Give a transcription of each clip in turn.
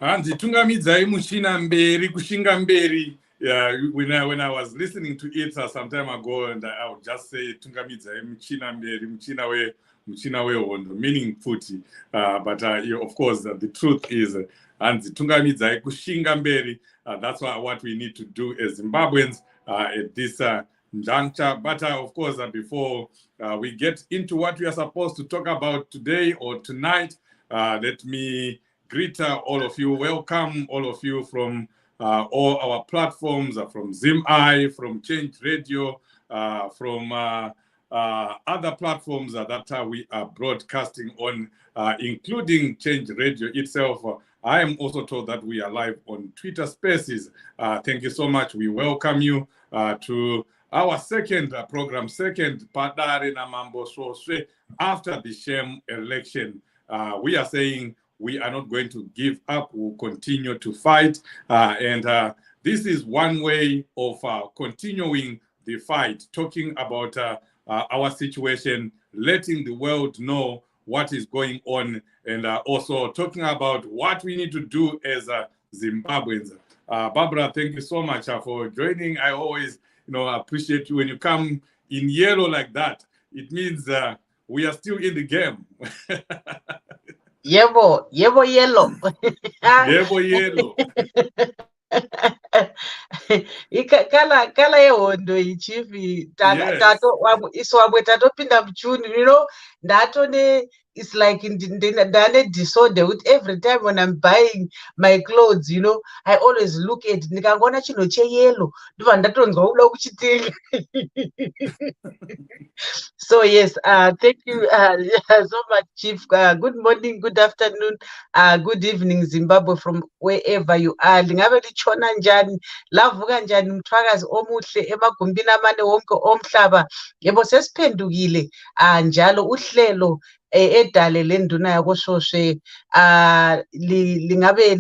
Hanzi tungamidzai muchina mberi kushinga mberi. When I was listening to it some time ago, and I would just say tungamidzai muchina mberi, muchina we hondo, meaning futi. But of course, the truth is hanzi tungamidzai kushinga mberi. That's what we need to do as Zimbabweans at this juncture. But of course, before we get into what we are supposed to talk about today or tonight, let me greet all of you, welcome all of you from all our platforms, from ZimEye, from Change Radio, from other platforms that we are broadcasting on, including Change Radio itself. I am also told that we are live on Twitter Spaces. Thank you so much. We welcome you to our second program, second Padare na Mambo Soswe after the sham election. We are saying we are not going to give up. We'll continue to fight. And this is one way of continuing the fight, talking about our situation, letting the world know what is going on, and also talking about what we need to do as Zimbabweans. Barbara, thank you so much for joining. I always appreciate you when you come in yellow like that. It means we are still in the game. Yebo yellow. Yebo yellow. Kala yehondo ichifi tato iswabwe tatopinda mchuni, ndato it's like ndane disorder with every time when I'm buying my clothes, I always look at nikangona chino cheyellow ndiva ndatonzwa kuda kuchitenga. So yes, thank you so much, Chief. Good morning, good afternoon, good evening, Zimbabwe, from wherever you are. Lingabe lichona njani, lavuka njani mthwakazi omuhle emagumbini amane wonke omhlaba. Yebo sesiphendukile njalo uhlelo edale lenduna yakososwe lingabe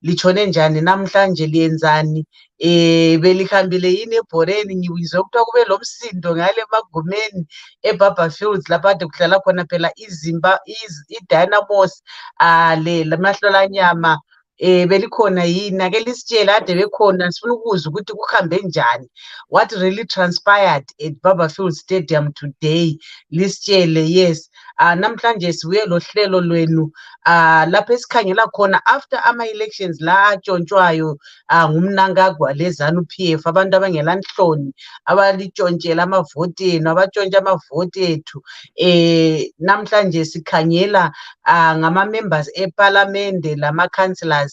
lichone njani namhlanje liyenzani. Belihambile yini ebhoreni, ngibizwe kuthiwa kube lo msindo ngale emagumeni eBarber Fields lapha ade kuhlala khona phela iDynamos lamahlolanyama. Belikhona yini ake lisitshela ade bekhona, sifuna ukuzwa ukuthi kuhambe njani, what really transpired at Barber Fields Stadium today. Lisitshele. Yes, namhlanje sibuye lo hlelo lwenu lapha esikhangela khona after ama-elections la atshontshwayo ngumnangagwa leZANU-PF, abantu abangelanhloni abalitshontshelwa amavoti enu, abatshontsha amavoti ethu. Namhlanje sikhangela ngama-members eParliament lama-councillors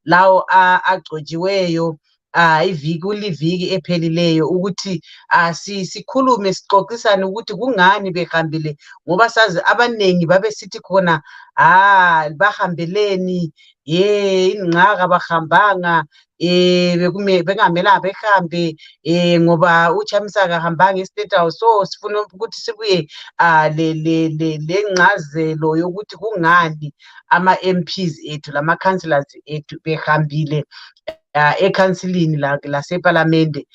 lawo agcotshiweyo iviki ephelileyo ukuthi sikhulume sixoxisane ukuthi kungani behambile, ngoba sazi abanengi babesithi khona bahambeleni ingqaka bahambanga bengamela behambe ngoba uChamisa akahambanga eState House. So sifuna ukuthi sibuye le ngcazelo yokuthi kungani ama-MPs ethu lama-councillors ethu behambile ekhansilini lasepalamende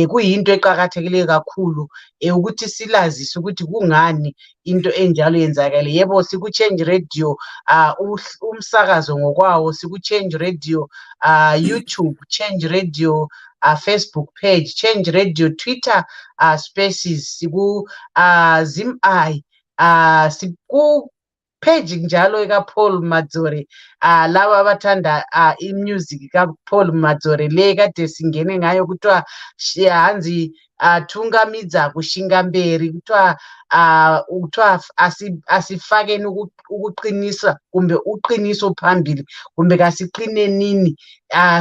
kuyinto eqakathekile kakhulu ukuthi silazise ukuthi kungani into enjalo yenzakale. Yebo, siku-Change Radio umsakazo ngokwawo, siku-Change Radio YouTube, Change Radio Facebook page, Change Radio Twitter Spaces, siku-Zim-I, siku page njalo kaPaul Madzore, laba abathanda imusic kaPaul Madzore le kade singene ngayo kuthiwa hanzi thungamidza kushinga mberi, kuthiwa asifakeni ukuqinisa kumbe uqiniso phambili kumbe kasiqine nini,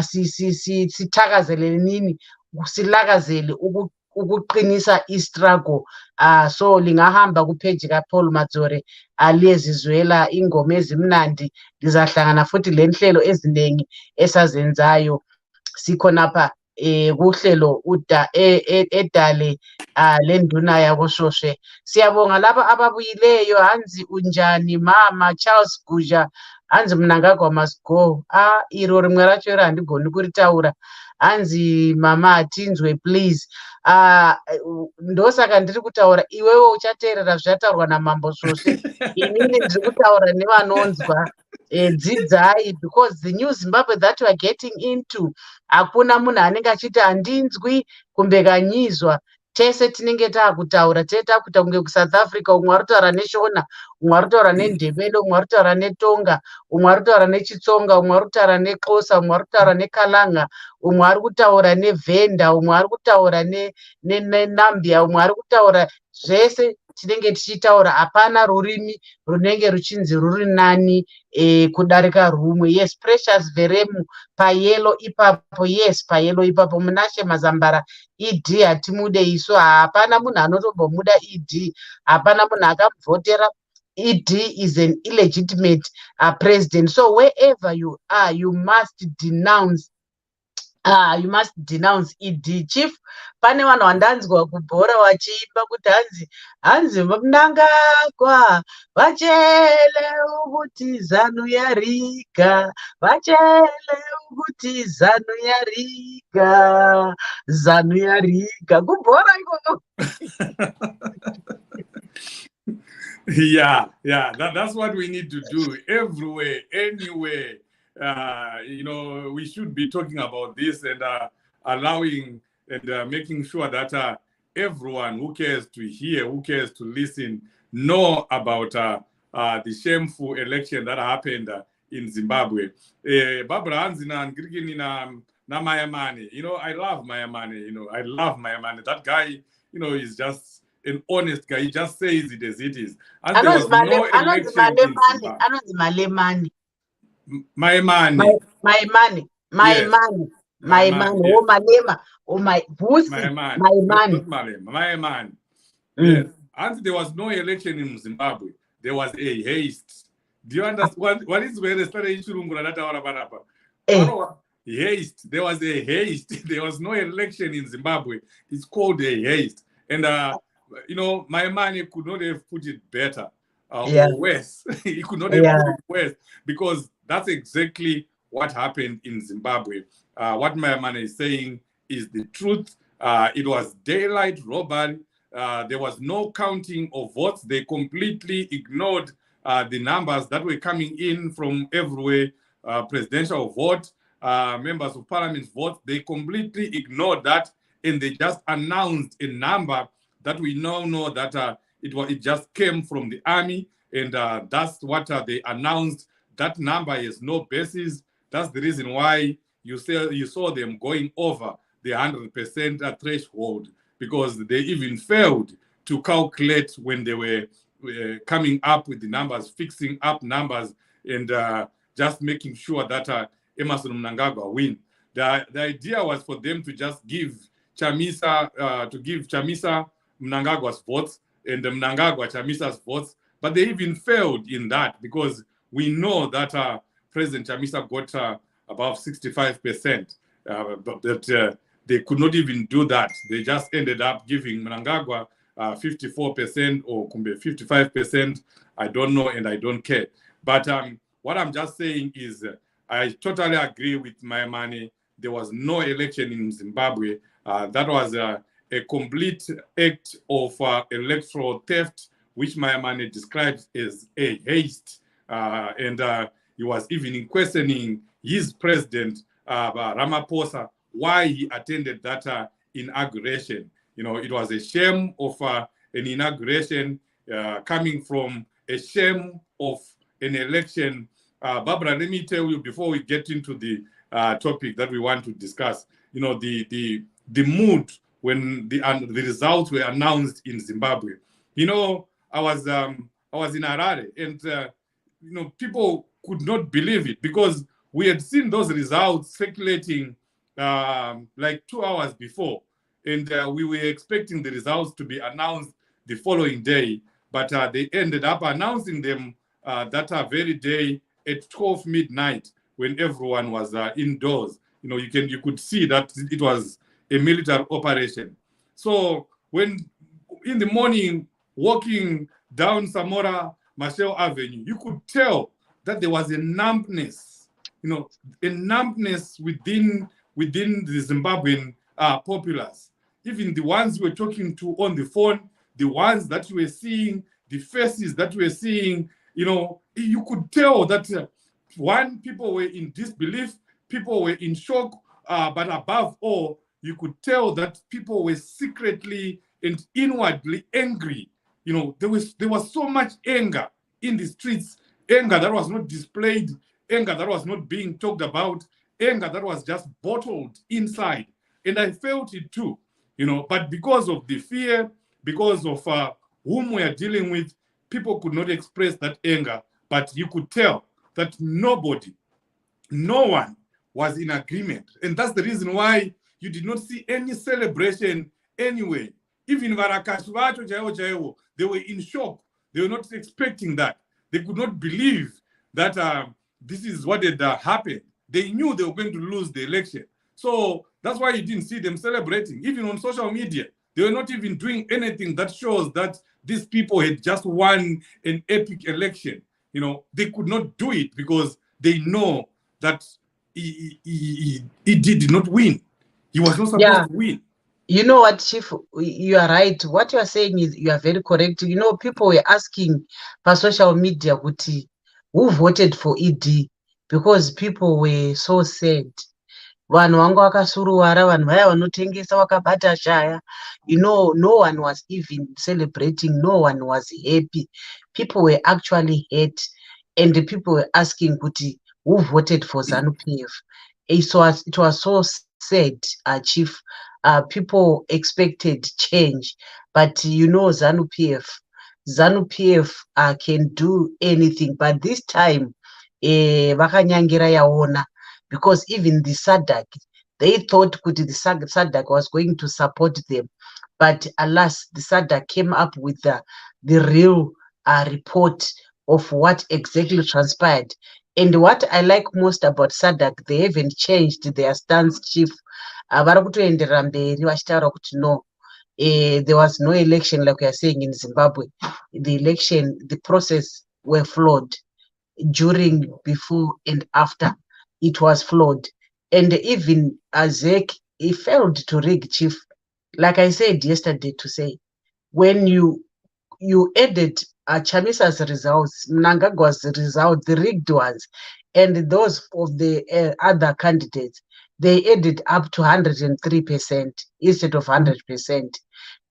sithakazelele nini, silakazele ukuqinisa istruggle. So lingahamba kupage kaPaul Madzore liyezizwela ingoma ezimnandi, lizahlangana futhi lenhlelo eziningi esazenzayo. Sikhonapha kuhlelo edale lenduna yakoShoshe. Siyabonga laba ababuyileyo. Hanzi unjani mama? Charles Guja, hanzi Mnangagwa must go. Iro rimwe racho handigoni kuritaura. Hanzi mama atinzwe please. Ndosaka ndiri kutaura, iwewe uchateerera zvichataurwa naMambo Shoshe. Inini ndiri kutaura nevanonzwa. Dzidzai, because the new Zimbabwe that we are getting into, hakuna munhu anenge achiti handinzwi kumbe kanyizwa. Tese tinenge taakutaura, taakutaura kunge kuSouth Africa, umwe ari kutaura neShona, umwe ari kutaura neNdebele, umwe ari kutaura neTonga, umwe ari kutaura neChitsonga, umwe ari kutaura neXhosa, umwe ari kutaura neKalanga, umwe ari kutaura neVenda, umwe ari kutaura neNambia, umwe ari kutaura zvese tinenge tichitaura. Hapana rurimi runenge ruchinzi ruri nani kudarika rumwe. Yes, Precious Veremu payelo ipapo, yes payelo ipapo. Munashe Mazambara ED hatimude isu, hapana munhu anotombomuda ED, hapana munhu akamuvhotera. ED is an illegitimate president. So wherever you are, you must denounce ED. Chief, pane vanhu vandanzwa kubhora vachiimba kuti hanzi Mnangagwa vachele ukuthi zanu yarika, vachele ukuthi zanu yarika. Kubhora ikoko. Yeah, that's what we need to do everywhere, anywhere. We should be talking about this and allowing and making sure that everyone who cares to hear, who cares to listen, know about the shameful election that happened in Zimbabwe. Barbara Hanzina and na Mayamani. I love Mayamani. I love Mayamani. That guy, is just an honest guy. He just says it as it is. And there was no election in Zimbabwe. My money. Yes. And there was no election in Zimbabwe. There was a haste. Do you understand what is where they started haste? There was a haste. There was no election in Zimbabwe. It's called a haste. And my money could not have put it better or worse. He could not have put it worse, because that's exactly what happened in Zimbabwe. What my man is saying is the truth. It was daylight robbery. There was no counting of votes. They completely ignored the numbers that were coming in from everywhere. Presidential vote, members of parliament vote. They completely ignored that, and they just announced a number that we now know that it just came from the army, and that's what they announced. That number has no basis. That's the reason why you saw them going over the 100% threshold, because they even failed to calculate when they were coming up with the numbers, fixing up numbers, and just making sure that Emmerson Mnangagwa win. The idea was for them to just give Chamisa Mnangagwa's votes and Mnangagwa Chamisa's votes, but they even failed in that, because we know that President Chamisa got above 65%, but they could not even do that. They just ended up giving Mnangagwa 54% or 55%. I don't know, and I don't care. But what I'm just saying is I totally agree with my money there was no election in Zimbabwe. That was a complete act of electoral theft, which Mayamane describes as a haste. And he was even questioning his president, Ramaphosa, why he attended that inauguration. You know, it was a shame of an inauguration coming from a shame of an election. Barbara, let me tell you before we get into the topic that we want to discuss, you know, the mood when the results were announced in Zimbabwe. You know, I was in Harare, and you know, people could not believe it because we had seen those results circulating like 2 hours before, and we were expecting the results to be announced the following day, but they ended up announcing them that very day at 12 midnight when everyone was indoors. You know, you could see that it was a military operation. So when in the morning, walking down Samora Machel Avenue, you could tell that there was a numbness, you know, a numbness within the Zimbabwean populace. Even the ones we were talking to on the phone, the ones that you were seeing, the faces that you were seeing, you know, you could tell that people were in disbelief, people were in shock, but above all, you could tell that people were secretly and inwardly angry. You know, there was so much anger in the streets, anger that was not displayed, anger that was not being talked about, anger that was just bottled inside. And I felt it too, you know, but because of the fear, because of whom we are dealing with, people could not express that anger, but you could tell that no one was in agreement. And that's the reason why you did not see any celebration anyway. Even Varakash Vacho Jaiwo, they were in shock. They were not expecting that. They could not believe that this is what had happened. They knew they were going to lose the election. So that's why you didn't see them celebrating. Even on social media, they were not even doing anything that shows that these people had just won an epic election. You know, they could not do it because they know that he did not win. He was not supposed to win. You know what, Chief, you are right. What you are saying is, you are very correct. You know, people were asking for social media, who voted for ED, because people were so sad. Vanhu vanga vakasuruwara, vanhu vaya vanotengesa vakabata shaya. You know, no one was even celebrating, no one was happy. People were actually hurt, and the people were asking who voted for ZANU-PF. It was so sad, Chief. People expected change, but you know, ZANU-PF can do anything, but this time vakanyangira yaona, because even the SADC, they thought the SADC was going to support them, but alas, the SADC came up with the real report of what exactly transpired. And what I like most about SADC, they haven't changed their stance, Chief. Vari kutoenderera mberi vachitaura kuti no, there was no election, like we are saying in Zimbabwe. The process were flawed during, before, and after. It was flawed. And even ZEC, he failed to rig, Chief. Like I said yesterday, to say, when you added Chamisa's results, Mnangagwa's results, the rigged ones, and those of the other candidates, they added up to 103% instead of 100%.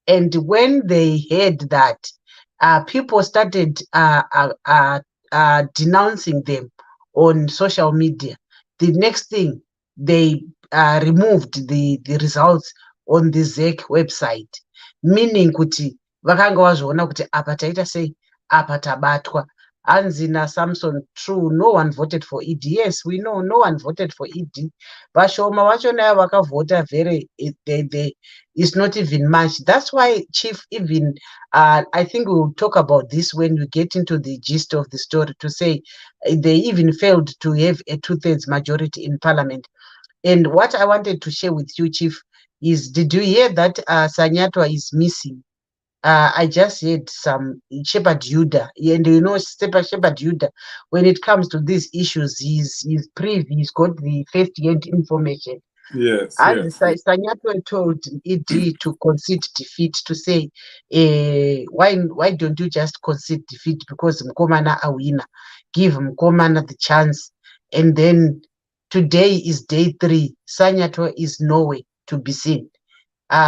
And when they heard that, people started denouncing them on social media. The next thing, they removed the results on the ZEC website, meaning kuti vakanga vazviona kuti apa taita sei, apa tabatwa. Anzina Samson, true, no one voted for ED. Yes, we know no one voted for ED. Vashoma vachona vakavota very, it's not even much. That's why, Chief, even I think we'll talk about this when we get into the gist of the story, to say they even failed to have a 2/3 majority in parliament. And what I wanted to share with you, Chief, is, did you hear that Sanyatwa is missing? I just heard some Shepherd Yuda, and you know, Shepherd Yuda, when it comes to these issues, he's privy, he's got the first-hand information. Yes, And yes. Sanyato told ED to concede defeat, to say, why don't you just concede defeat because Mkomana a winner? Give Mkomana the chance. And then today is day 3. Sanyato is nowhere to be seen.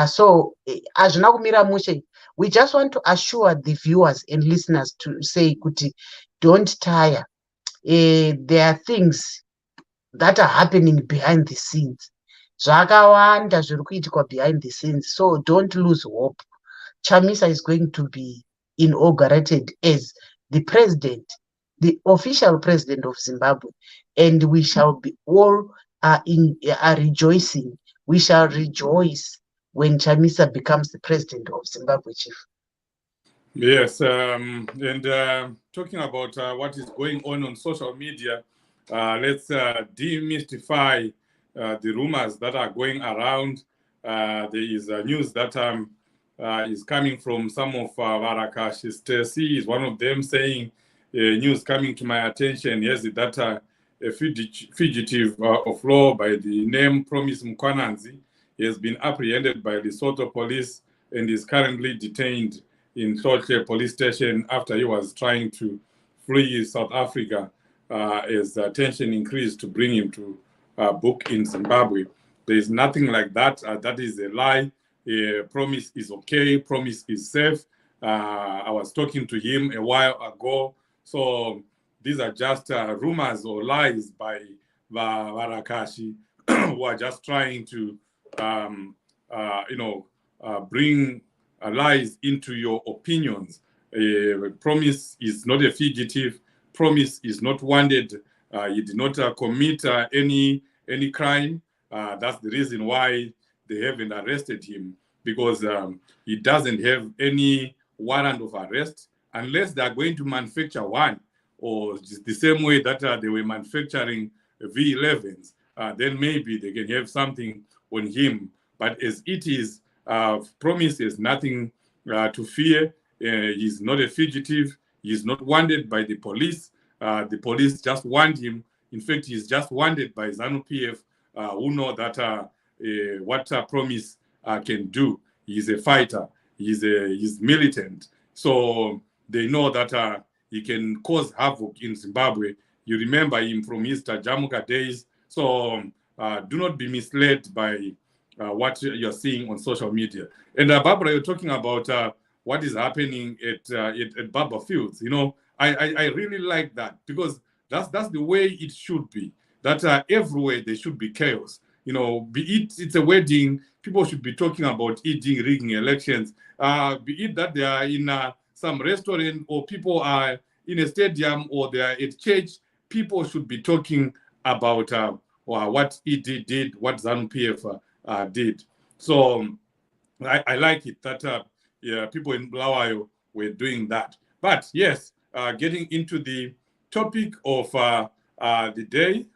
So, azvina kumira mushe, we just want to assure the viewers and listeners to say, kuti, don't tire. There are things that are happening behind the scenes. Zvakawanda zviri kuitikwa behind the scenes. So don't lose hope. Chamisa is going to be inaugurated as the president, the official president of Zimbabwe, and we shall be all rejoicing. We shall rejoice when Chamisa becomes the president of Zimbabwe, Chief. Yes, and talking about what is going on social media, let's demystify the rumors that are going around. There is news that is coming from some of Varakashi. Stacy is one of them saying, news coming to my attention, yes, that a fugitive of law by the name Promise Mkwananzi has been apprehended by the Lesotho police and is currently detained in Soche police station after he was trying to flee South Africa as tension increased to bring him to book in Zimbabwe. There is nothing like that. That is a lie. Promise is okay. Promise is safe. I was talking to him a while ago. So these are just rumors or lies by Varakashi who are just trying to, bring lies into your opinions. Promise is not a fugitive. Promise is not wanted. He did not commit any crime. That's the reason why they haven't arrested him, because he doesn't have any warrant of arrest, unless they are going to manufacture one, or the same way that they were manufacturing V11s. Then maybe they can have something on him. But as it is, Promise has nothing to fear. He's not a fugitive. He's not wanted by the police. The police just want him. In fact, he's just wanted by ZANU-PF, who know that what Promise can do. He's a fighter. He's militant. So they know that he can cause havoc in Zimbabwe. You remember him from his Tajamuka days. So do not be misled by what you're seeing on social media. And Barbara, you're talking about what is happening at Baba Fields. You know, I really like that, because that's the way it should be. That everywhere there should be chaos. You know, be it's a wedding, people should be talking about eating, rigging elections. Be it that they are in some restaurant, or people are in a stadium, or they are at church, people should be talking about what ED did, what ZANU-PF did. So I like it that people in Bulawayo were doing that. But yes, getting into the topic of the day,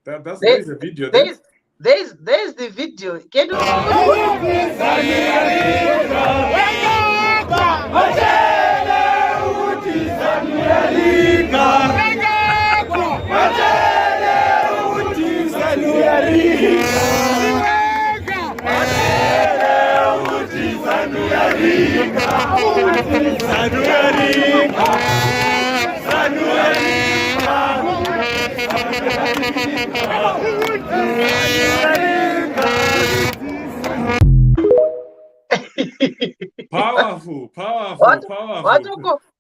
there's a video there. There's the video. Can you Powerful.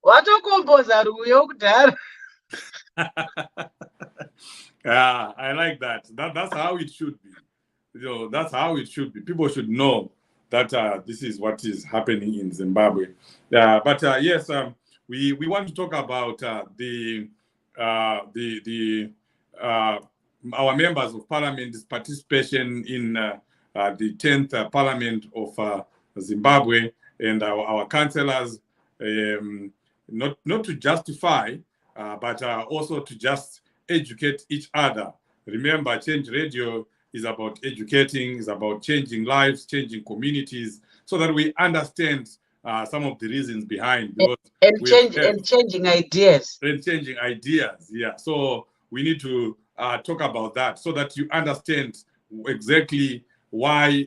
Watokomboza ruyo kudhara. Yeah, I like that. That's how it should be. You know, that's how it should be. People should know that this is what is happening in Zimbabwe. But yes, we want to talk about our members of Parliament's participation in the 10th Parliament of Zimbabwe, and our councillors, not to justify, but also to just educate each other. Remember, Change Radio is about educating, is about changing lives, changing communities, so that we understand some of the reasons behind. And changing ideas. And changing ideas, yeah. So we need to talk about that, so that you understand exactly why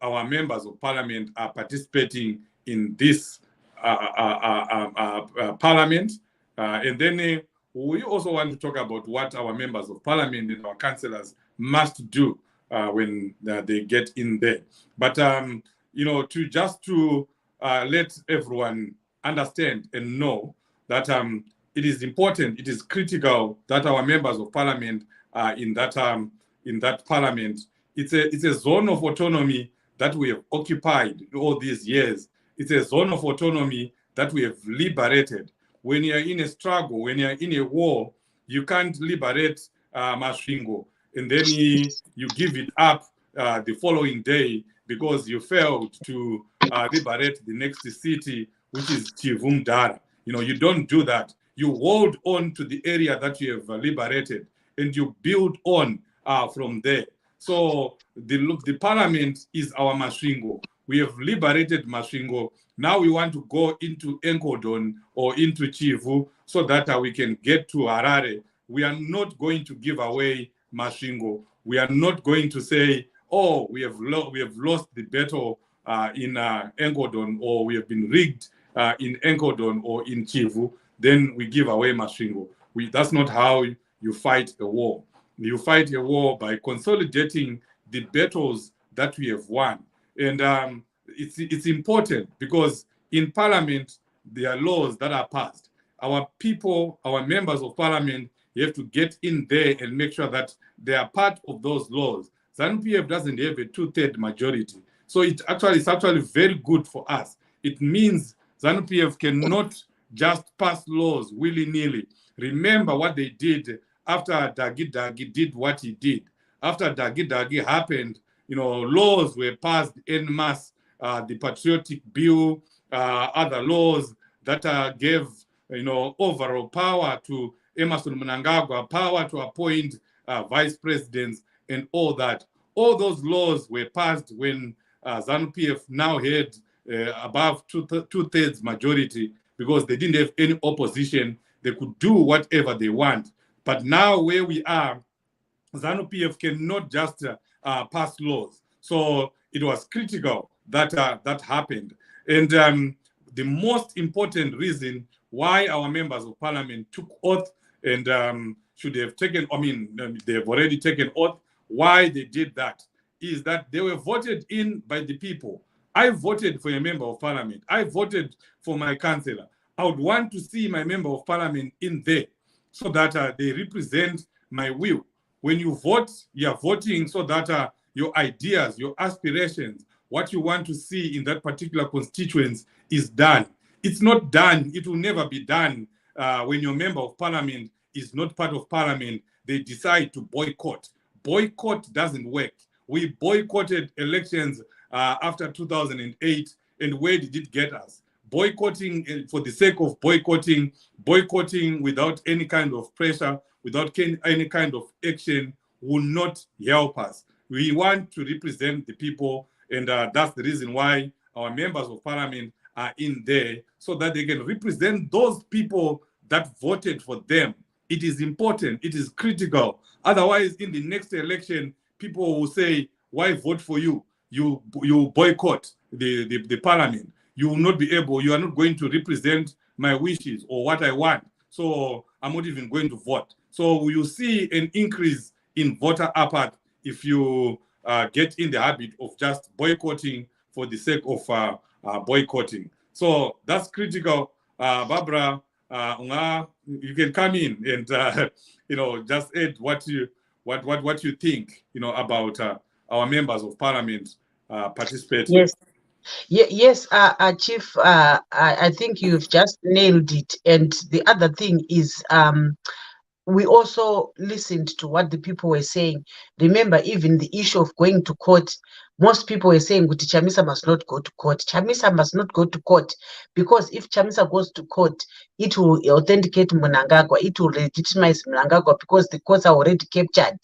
our members of parliament are participating in this parliament. And then we also want to talk about what our members of parliament and our councillors must do when they get in there. But, you know, to let everyone understand and know that it is important, it is critical that our members of parliament are in that parliament. It's a zone of autonomy that we have occupied all these years. It's a zone of autonomy that we have liberated. When you're in a struggle, when you're in a war, you can't liberate Masvingo and then you give it up the following day because you failed to liberate the next city, which is Chivumdara. You know, you don't do that. You hold on to the area that you have liberated and you build on from there. So the parliament is our Masvingo. We have liberated Masvingo. Now we want to go into Enkodon or into Chivu so that we can get to Harare. We are not going to give away Masvingo. We are not going to say, oh, we have lost the battle in Enkodon, or we have been rigged in Enkodon or in Chivu. Then we give away Masvingo. That's not how you fight a war. You fight a war by consolidating the battles that we have won. And it's important because in parliament, there are laws that are passed. Our people, our members of parliament, you have to get in there and make sure that they are part of those laws. ZANU-PF doesn't have a 2/3 majority. So it's actually very good for us. It means ZANU-PF cannot just pass laws willy-nilly. Remember what they did after Dagi did what he did. After Dagi happened, you know, laws were passed en masse, the Patriotic Bill, other laws that gave, you know, overall power to Emmerson Mnangagwa, power to appoint vice presidents and all that. All those laws were passed when ZANU-PF now had above two-thirds majority because they didn't have any opposition. They could do whatever they want. But now where we are, ZANU-PF cannot just pass laws. So it was critical that that happened. And the most important reason why our members of parliament took oath and should have taken, I mean, they've already taken oath, why they did that is that they were voted in by the people. I voted for a member of parliament. I voted for my councillor. I would want to see my member of parliament in there so that they represent my will. When you vote, you are voting so that your ideas, your aspirations, what you want to see in that particular constituency is done. It's not done. It will never be done when your member of parliament is not part of parliament. They decide to boycott. Boycott doesn't work. We boycotted elections after 2008, and where did it get us? Boycotting for the sake of boycotting, boycotting without any kind of pressure, without any kind of action will not help us. We want to represent the people, and that's the reason why our members of parliament are in there, so that they can represent those people that voted for them. It is important, it is critical. Otherwise, in the next election, people will say, why vote for you? You boycott the parliament. You will not be able, you are not going to represent my wishes or what I want. So I'm not even going to vote. So you see an increase in voter apathy if you get in the habit of just boycotting for the sake of boycotting. So that's critical. Barbara, you can come in and you know, just add what you think, you know, about our members of parliament participating. Yes. Yes, Chief, I think you've just nailed it. And the other thing is we also listened to what the people were saying. Remember, even the issue of going to court, most people were saying kuti Chamisa must not go to court. Chamisa must not go to court because if Chamisa goes to court, it will authenticate Mnangagwa, it will legitimize Mnangagwa because the courts are already captured.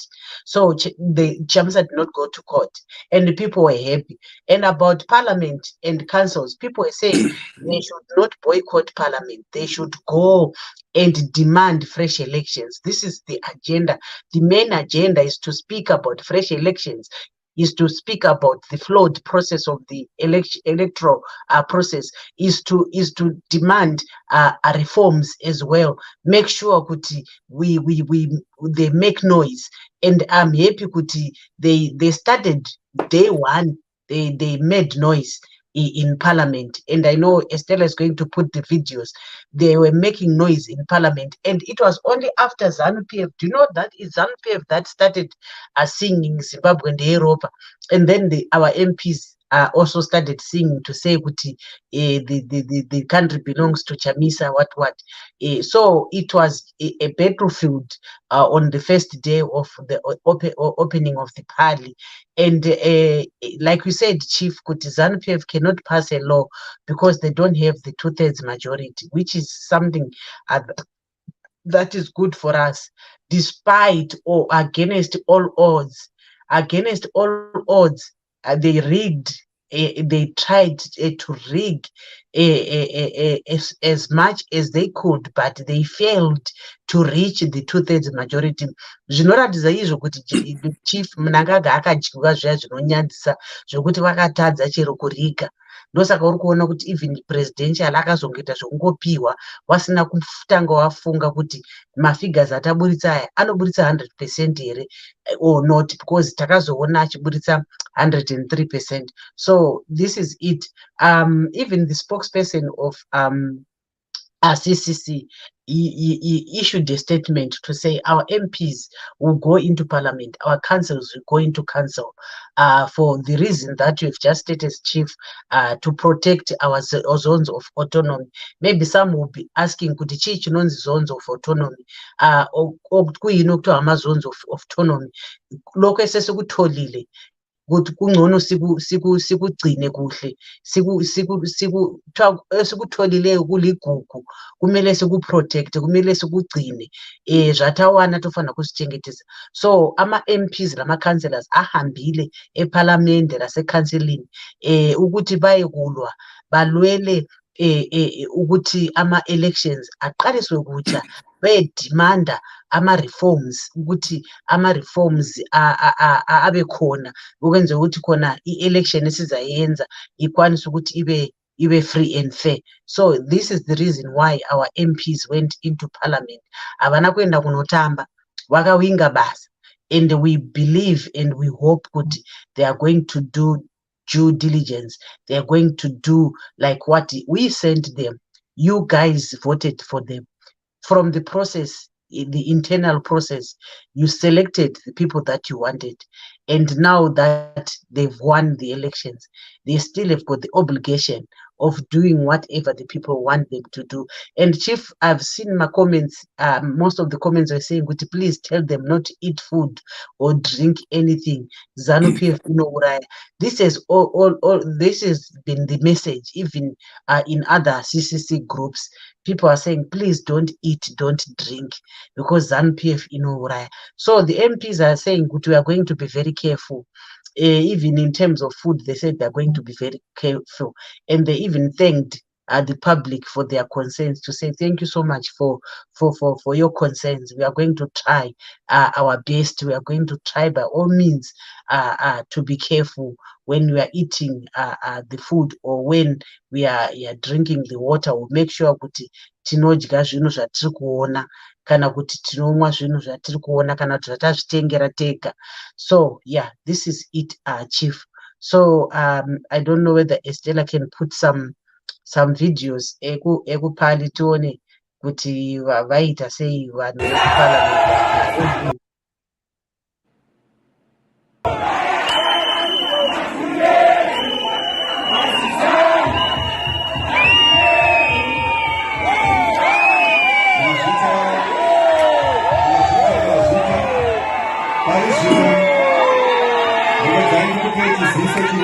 So the Chamisa did not go to court and the people were happy. And about parliament and councils, people were saying they should not boycott parliament. They should go and demand fresh elections. This is the agenda. The main agenda is to speak about fresh elections, is to speak about the flawed process of the electoral process, is to demand reforms as well. Make sure kuti they make noise. And I'm happy kuti they started day one. They made noise in parliament, and I know Estella is going to put the videos. They were making noise in parliament, and it was only after ZANU-PF. Do you know that it's ZANU-PF that started singing Zimbabwe and Europa, and then our MPs also started singing to say kuti the country belongs to Chamisa, what. So it was a battlefield on the first day of the opening of the party. And like we said, Chief, kuti ZANU-PF cannot pass a law because they don't have the 2/3 majority, which is something that is good for us, despite or against all odds. Against all odds, they rigged. They tried to rig as much as they could, but they failed to reach the 2/3 majority. Zvinoratidza izvo kuti Chief Mnangagwa akadyiwa zviya zvinonyadzisa zvokuti vakatadza chero kuriga. Ndosaka uri kuona kuti even presidential akazongoita zvokungopiwa wasina kutanga wafunga kuti mafigures ataburitsa aya anoburitsa 100% here or not, because takazoona achiburitsa 103%. So this is it. Even the spokesperson of CCC issued a statement to say our MPs will go into parliament, our councils will go into council for the reason that you've just stated, Chief, to protect our zones of autonomy. Maybe some will be asking, could the church know the zones of autonomy? Or zones of autonomy. Lokho sesikutholile ukuthi kungcono sikugcine kuhle, sikutholile kuligugu, kumele sikuprotect, kumele sikugcine, zvatawana tofana kusichengetedza. So ama MPs lama councillors ahambile eparliament lasecounseling ukuthi bayekulwa balwele ukuthi ama elections aqaliswe kutsha, bayedimanda ama-reforms, ukuthi ama-reforms abe khona ukwenza ukuthi khona i-election esizayenza ikwanise ukuthi ibe free and fair. So this is the reason why our MPs went into parliament. Havana kuenda kunotamba, vakawinga basa, and we believe and we hope kuti they are going to do due diligence. They are going to do like what we sent them. You guys voted for them. From the process, the internal process, you selected the people that you wanted, and now that they've won the elections, they still have got the obligation of doing whatever the people want them to do. And Chief, I've seen my comments, most of the comments are saying, would you please tell them not to eat food or drink anything. ZANU-PF, this is all this has been the message, even in other CCC groups. People are saying, please don't eat, don't drink, because ZANU-PF, So the MPs are saying, we are going to be very careful. Even in terms of food, they said they're going to be very careful. And they even thanked the public for their concerns, to say thank you so much for your concerns. We are going to try our best. We are going to try by all means to be careful when we are eating the food, or when we are drinking the water. We'll make sure kuti tinodya zvinhu zvatiri kuona, kana kuti tinomwa zvinhu zvatiri kuona, kana kuti zvatazvitengera tega. So yeah, this is it, Chief. So I don't know whether Estella can put some videos ekupali tione kuti vaita sei vanhu vekuparliament. This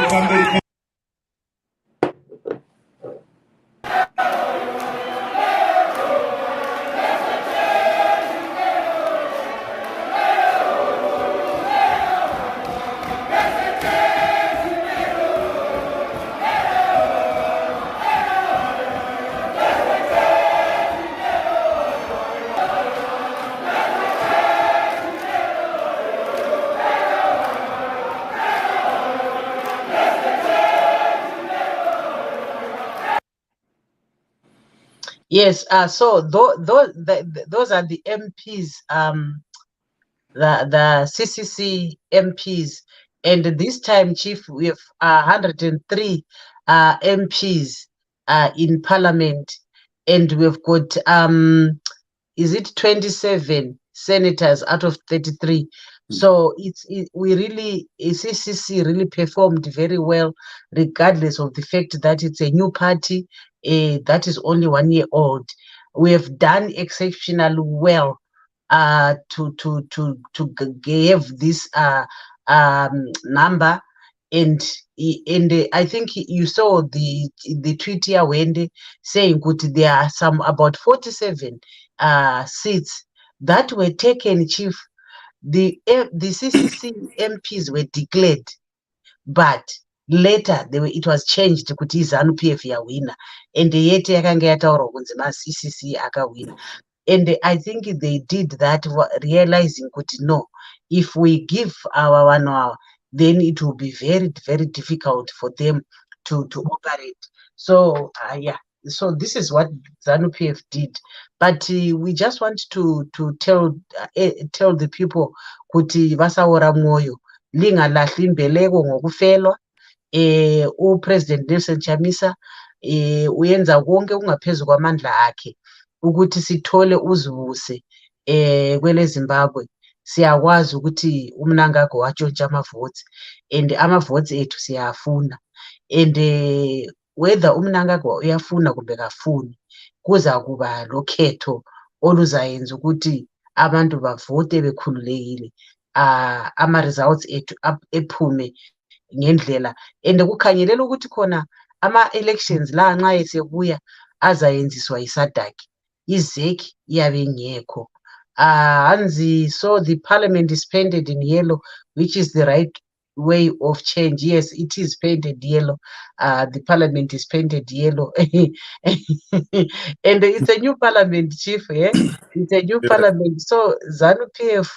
Yes, so those are the MPs, the CCC MPs, and this time, Chief, we have 103 MPs in Parliament, and we've got is it 27 senators out of 33. So we really, CCC really performed very well, regardless of the fact that it's a new party that is only 1 year old. We have done exceptionally well to have this number, and I think you saw the tweet here, Wendy, saying good there are some about 47 seats that were taken, Chief. The CCC MPs were declared, but later it was changed kuti ZANU PF yawina, and yet yakanga yataurwa kunzi ma-CCC akawina. And I think they did that realizing kuti no, if we give our 1 hour, then it will be very, very difficult for them to operate. So yeah, so this is what ZANU PF did. But we just want to tell the people kuti vasaora mwoyo, lingalahli imbeleko ngokufelwa. UPresident Nelson Chamisa uyenza konke kungaphezu kwamandla akhe ukuthi sithole uzibuse kwele Zimbabwe. Siyakwazi ukuthi uMnangagwa watshontsha amavotes, and amavotes ethu siyafuna, and whether uMnangagwa uyafuna kumbe kafuni, kuza kuba lokhetho oluzayenza ukuthi abantu bavote bekhululekile, ama-results ethu ephume ngendlela, and kukhanyelela ukuthi khona ama-elections la nxa esebuya azayenziswa yiSADC, iZEC iyabe ingekho. Hansi, so the parliament is painted in yellow, which is the right way of change. Yes, it is painted yellow. The parliament is painted yellow. And it's a new parliament, Chief. Yeah? It's a new parliament. So ZANU PF,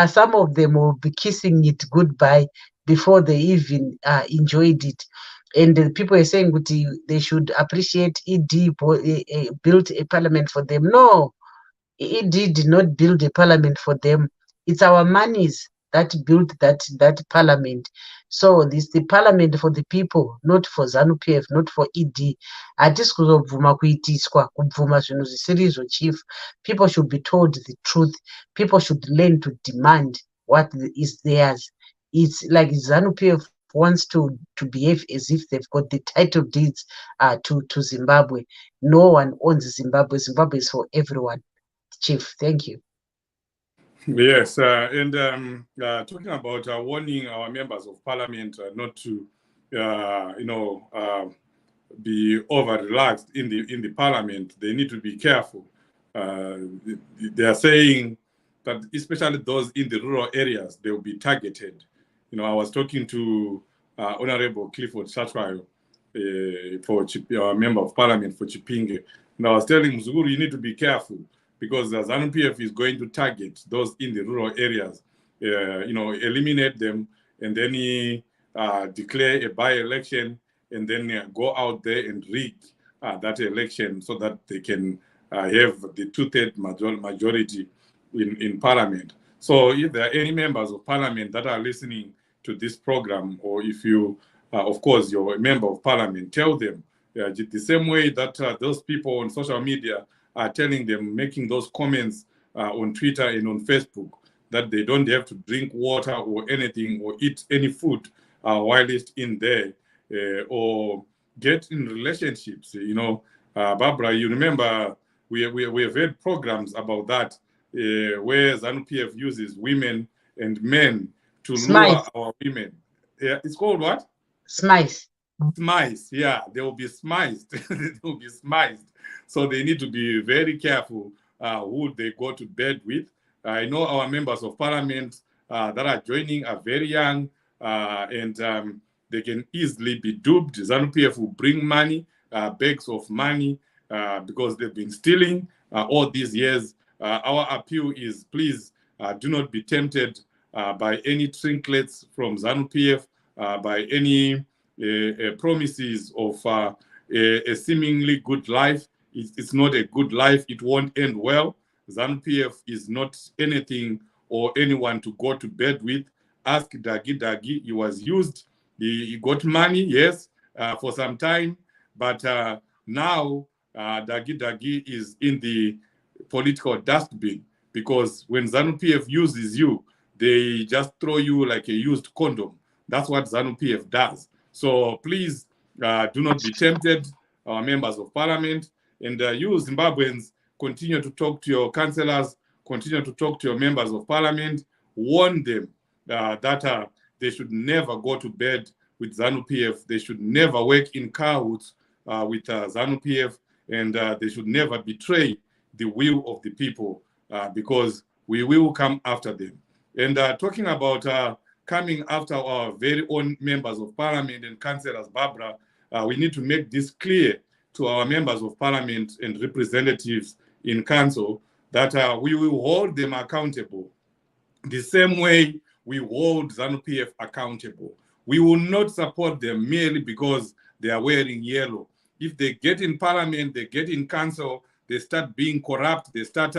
some of them will be kissing it goodbye before they even enjoyed it. And the people are saying they should appreciate ED built a parliament for them. No, ED did not build a parliament for them. It's our monies that built that parliament. So this is the parliament for the people, not for ZANU PF, not for ED. Chief. People should be told the truth. People should learn to demand what is theirs. It's like ZANU PF wants to behave as if they've got the title deeds to Zimbabwe. No one owns Zimbabwe. Zimbabwe is for everyone. Chief, thank you. Yes, and talking about warning our members of parliament not to, be over relaxed in the parliament. They need to be careful. They are saying that especially those in the rural areas, they will be targeted. I was talking to Honorable Clifford Chatwayo, for member of parliament for Chipinge, and I was telling Mzuguru, you need to be careful, because the ZANU PF is going to target those in the rural areas, eliminate them, and then declare a by-election, and then go out there and rig that election so that they can have the two-thirds majority in parliament. So if there are any members of parliament that are listening to this program, or if you, of course, you're a member of parliament, tell them the same way that those people on social media are telling them, making those comments on Twitter and on Facebook, that they don't have to drink water or anything or eat any food while it's in there, or get in relationships. Barbara, you remember we have had programs about that, where ZANU PF uses women and men to lure our women. Yeah, it's called what? Smice. Smice, yeah, they will be smiced. They will be smiced. So they need to be very careful who they go to bed with. I know our members of parliament that are joining are very young, and they can easily be duped. ZANU PF will bring money, bags of money, because they've been stealing all these years. Our appeal is, please do not be tempted by any trinkets from ZANU PF, by any promises of a seemingly good life. It's not a good life. It won't end well. ZANU-PF is not anything or anyone to go to bed with. Ask Dagi Dagi. He was used. He got money, yes, for some time. But now Dagi Dagi is in the political dustbin, because when ZANU-PF uses you, they just throw you like a used condom. That's what ZANU-PF does. So please do not be tempted, our members of parliament, and you Zimbabweans, continue to talk to your councillors, continue to talk to your members of parliament, warn them that they should never go to bed with ZANU-PF, they should never work in cahoots with ZANU-PF, and they should never betray the will of the people, because we will come after them. And talking about coming after our very own members of parliament and councillors, Barbara, we need to make this clear to our members of parliament and representatives in council that we will hold them accountable the same way we hold ZANU-PF accountable. We will not support them merely because they are wearing yellow. If they get in parliament, they get in council, they start being corrupt, they start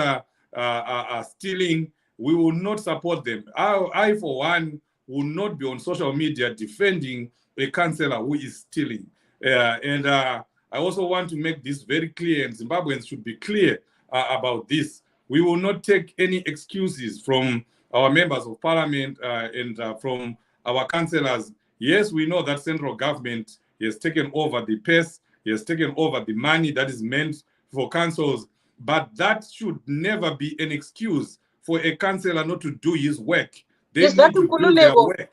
stealing, we will not support them. I, for one, will not be on social media defending a councillor who is stealing. I also want to make this very clear, and Zimbabweans should be clear about this. We will not take any excuses from our members of parliament and from our councillors. Yes, we know that central government has taken over the purse, has taken over the money that is meant for councils, but that should never be an excuse for a councillor not to do his work. They need to do their work.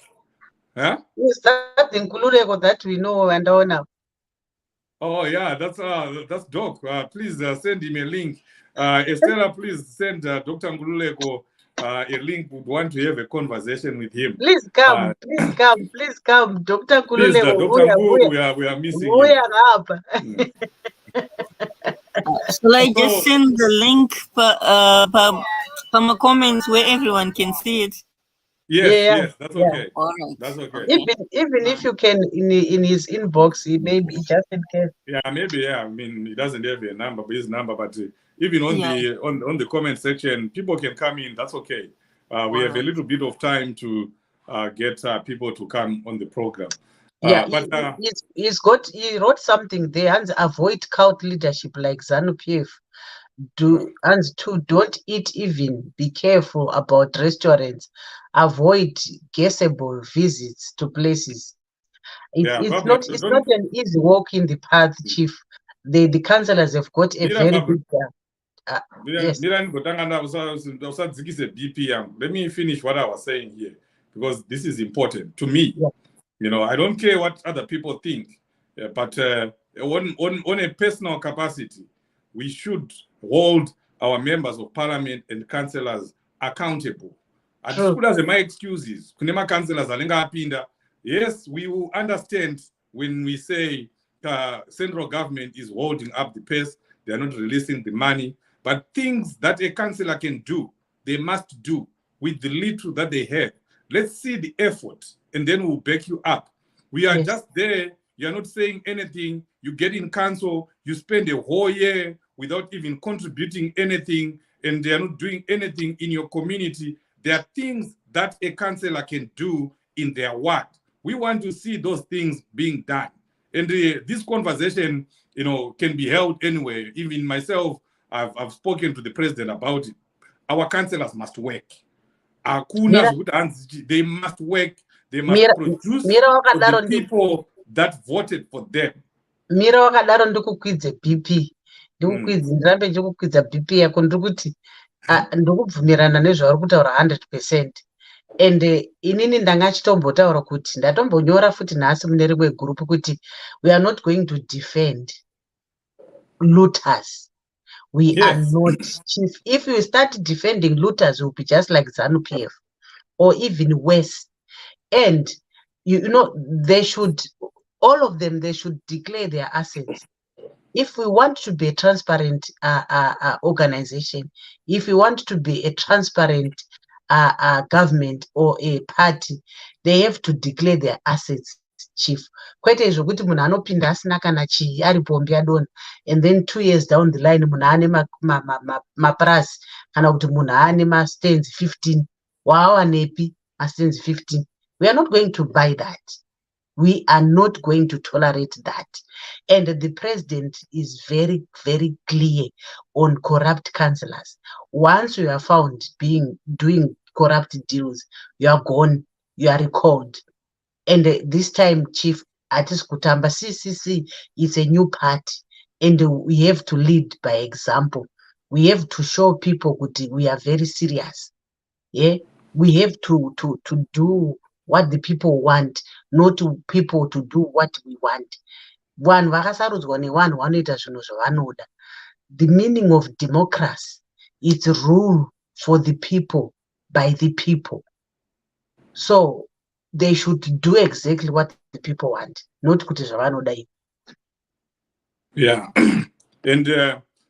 Huh? Is that the Nkululeko that we know and know now? Oh yeah, that's Doc. Please send him a link. Estella, please send Dr. Nkululeko a link. Would want to have a conversation with him. Please come, please come, Dr. Nkululeko. Dr. Nkululeko, we are missing him. Shall I just send the link from the comments where everyone can see it? Yes, that's okay. All right. That's okay. Even if you can in his inbox, maybe just in case. Yeah, maybe. Yeah, I mean, he doesn't have a number, but his number. But even on the on the comment section, people can come in. That's okay. We have a little bit of time to get people to come on the program. But he wrote something there, and avoid cult leadership like ZANU-PF. Don't eat even. Be careful about restaurants. Avoid guessable visits to places. It's not an easy walk in the path, Chief. The councillors have got a very big yes. Let me finish what I was saying here, because this is important to me. Yeah. You know, I don't care what other people think, but on a personal capacity, we should hold our members of parliament and councillors accountable. And as my excuses, yes, we will understand when we say central government is holding up the pace, they are not releasing the money, but things that a councillor can do, they must do with the little that they have. Let's see the effort, and then we'll back you up. We are just there. You're not saying anything. You get in council, you spend a whole year without even contributing anything, and they are not doing anything in your community. There are things that a councillor can do in their ward. We want to see those things being done. And this conversation, you know, can be held anywhere. Even myself, I've spoken to the president about it. Our councillors must work. They must work. They must produce for the people that voted for them. Mira wakadaro ndikukwidze BP. Ndirambe ndikukwidza BP yako ndikuti ndikubvumirana nezvauri kutaura 100%. And inini ndanga chitombotaura kuti ndatombonyora futi nhasi mune rimwe group kuti we are not going to defend looters. We are not. Chief, if you start defending looters, will be just like ZANU-PF or even worse. And you know, they should, all of them, they should declare their assets. If we want to be a transparent organization, if we want to be a transparent government or a party, they have to declare their assets. chief. Kwete zvokuti munhu anopinda asina kana chii ari pombi yadonha, and then 2 years down the line munhu ane maprasi kana kuti munhu ane mastands 15. Waawanepi mastands 15? We are not going to buy that. We are not going to tolerate that. And the president is very, very clear on corrupt councillors. Once you are found doing corrupt deals, you are gone, you are recalled. And this time, Chief Atis Kutamba, CCC is a new party, and we have to lead by example. We have to show people that we are very serious. Yeah, we have to do what the people want, not to people to do what we want. One vakasarudzwa nevanhu vanoita zvinhu zvavanoda. The meaning of democracy is rule for the people by the people. So they should do exactly what the people want, not kuti zvavanoda. Yeah, and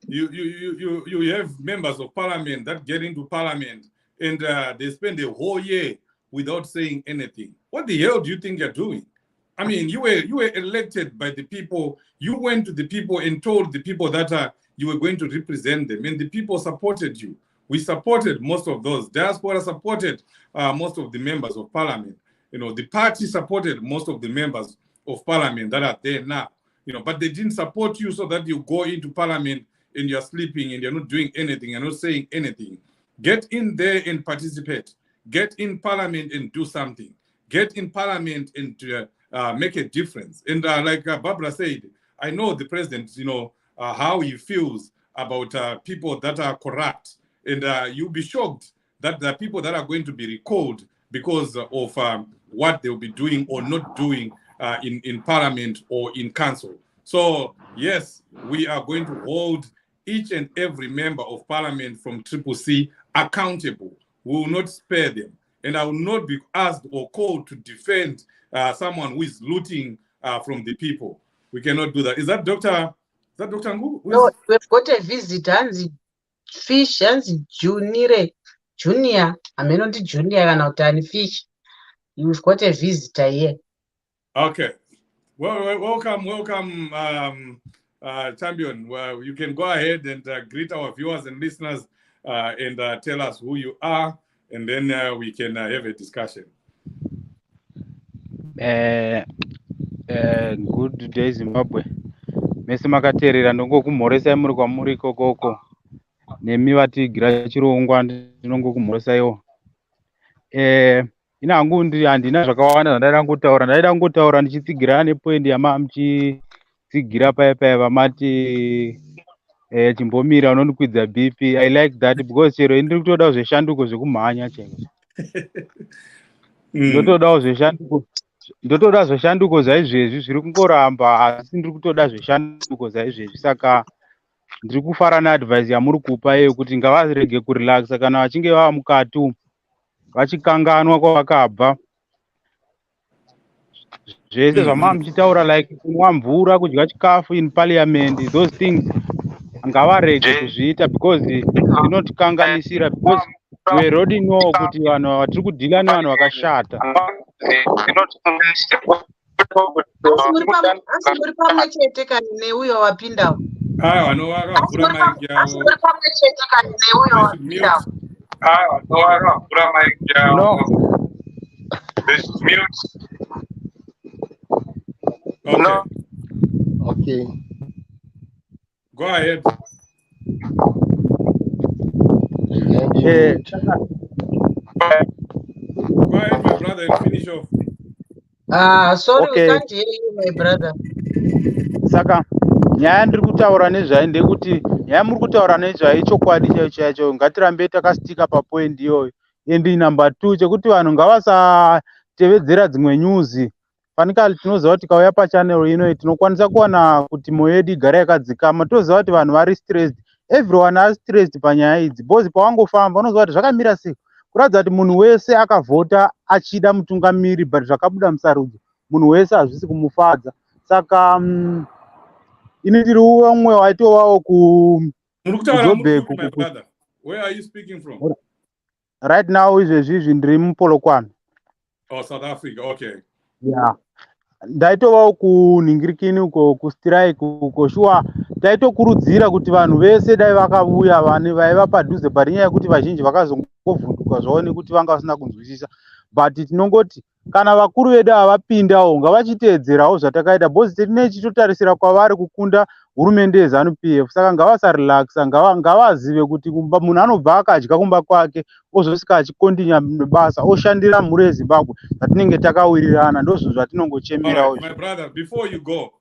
you have members of parliament that get into parliament and they spend a whole year without saying anything. What the hell do you think you're doing? I mean, you were elected by the people. You went to the people and told the people that you were going to represent them, and the people supported you. We supported most of those. Diaspora supported most of the members of parliament. You know, the party supported most of the members of parliament that are there now. You know, but they didn't support you so that you go into parliament and you're sleeping and you're not doing anything, you're not saying anything. Get in there and participate. Get in parliament and do something. Get in parliament and make a difference. And like Barbara said, I know the president, you know, how he feels about people that are corrupt. And you'll be shocked that the people that are going to be recalled because of what they'll be doing or not doing in parliament or in council. So, yes, we are going to hold each and every member of parliament from CCC accountable. We will not spare them. And I will not be asked or called to defend someone who is looting from the people. We cannot do that. Is that Dr. Ngu? No, we've got a visitor, Hansi Fish, Hansi Junior. I mean, not Junior, and Fish. You've got a visitor here. Okay. Well, welcome, champion. Well, you can go ahead and greet our viewers and listeners and tell us who you are, and then we can have a discussion. Good day, Zimbabwe. Mese makateerera ndongokumhoresai muri kwamuri kokoko. Nemi vatigira chirongwa ndinongokumhoresaiwo. Ina hangu handina zvakawanda zvandaida kutaura. Ndaida kungotaura ndichitsigira nepoint muchitsigira paya vamati chimbomira unondikwidza BP. I like that because chero ndiri kutoda zveshanduko zvekumhanya chero. Ndotoda zveshanduko zvaizvezvi zviri kungoramba asi ndiri kutoda zveshanduko zvaizvezvi, saka ndiri kufara neadvice yamuri kupa iyo kuti ngavarege kurelaxa kana vachinge vava mukati vachikanganwa kwavakabva. Zvese zvamava muchitaura like kunwa mvura, kudya chikafu in parliament, those things ngavarege kuzviita because zvinotikanganisira, because we already know kuti vanhu vatiri kudhila nevanhu vakashata. Asi muri pamwe chete kana neuyo wapinda. Vakavhura maiki yavo. No. Okay. Go ahead. Go ahead, my brother, and finish off. Sorry, okay. We can't hear you, my brother. Saka nyaya ndiri kutaura nezvayo ndekuti nyaya muri kutaura nezvayo chokwadi chaicho ngatirambe takastika papoint iyoyo. And number 2 chekuti vanhu ngavasatevedzera dzimwe news. Fanikali tinoziva kuti tikauya pachannel ino tinokwanisa kuwana kuti moyo yedu igare yakadzikama. Toziva kuti vanhu vari stressed. Everyone is stressed panyaya idzi. Bozi pawangofamba unoziva kuti zvakamira sei. Kuratidza kuti munhu wese akavhota achida mutungamiri but zvakabuda musarudzo munhu wese hazvisi kumufadza. Saka ini ndiri umwe waitovawo kuJoburg. Where are you speaking from? Right now izvezvi ndiri muPolokwane. Oh, South Africa. Okay. Yeah. ndaitovawo kunhingirikini uko kustrike uko shuwa taitokurudzira kuti vanhu vese dai vakauya vane vaiva padhuze but inyaya yekuti vazhinji vakazongovhunduka zvavo nekuti vanga vasina kunzwisisa but tinongoti kana vakuru vedu havapindawo ngavachiteedzerawo zvatakaita bhozi tinee tichitotarisira kwavari kukunda hurumende yeZanu PF saka ngavasarelaxa ngavazive kuti munhu anobva akadya kumba kwake ozosvika achikondinya nebasa oshandira mhuri yeZimbabwe zvatinenge takawirirana ndozvo zvatinongochemerawo. My brother, before you go,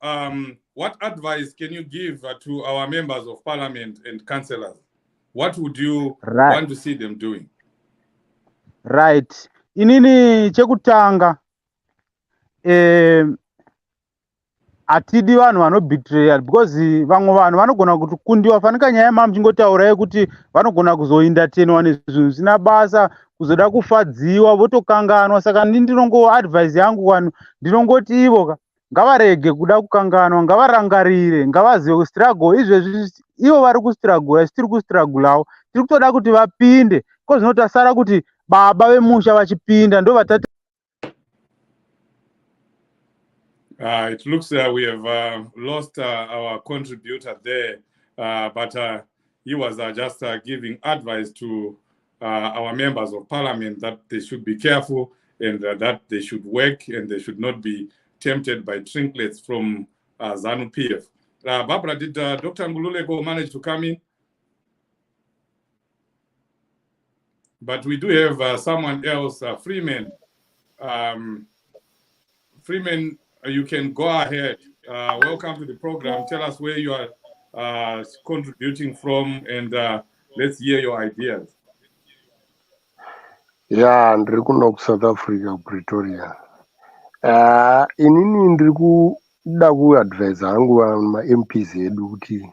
what advice can you give to our members of parliament and councillors? What would you want to see them doing? Right. Inini chekutanga atidi vanhu vanobetray because vamwe vanhu vanogona kukundiwa fanika nyaya mamuchingotaurayi kuti vanogona kuzoendatenwa nezvinhu zvisina basa kuzoda kufadziwa votokanganwa saka ndinongo advice yangu vanhu ndinongoti ivo ngavarege kuda kukanganwa ngavarangarire ngavazive kustruggle izvezvi ivo vari kustruggle asi tiri kustrugulawo tiri kutoda kuti vapinde ko zvinotasara kuti baba vemusha vachipinda ndo vatata. It looks we have lost our contributor there, but he was just giving advice to our members of parliament that they should be careful and that they should work and they should not be tempted by trinkets from ZANU PF. Barbara, did Dr. Ngululeko manage to come in? But we do have someone else, Freeman. Freeman, you can go ahead. Welcome to the program. Tell us where you are contributing from, and let's hear your ideas. Yeah, ndiri kuno South Africa, Pretoria. Inini ndiri kuda kuadvise hangu ma-MPs edu kuti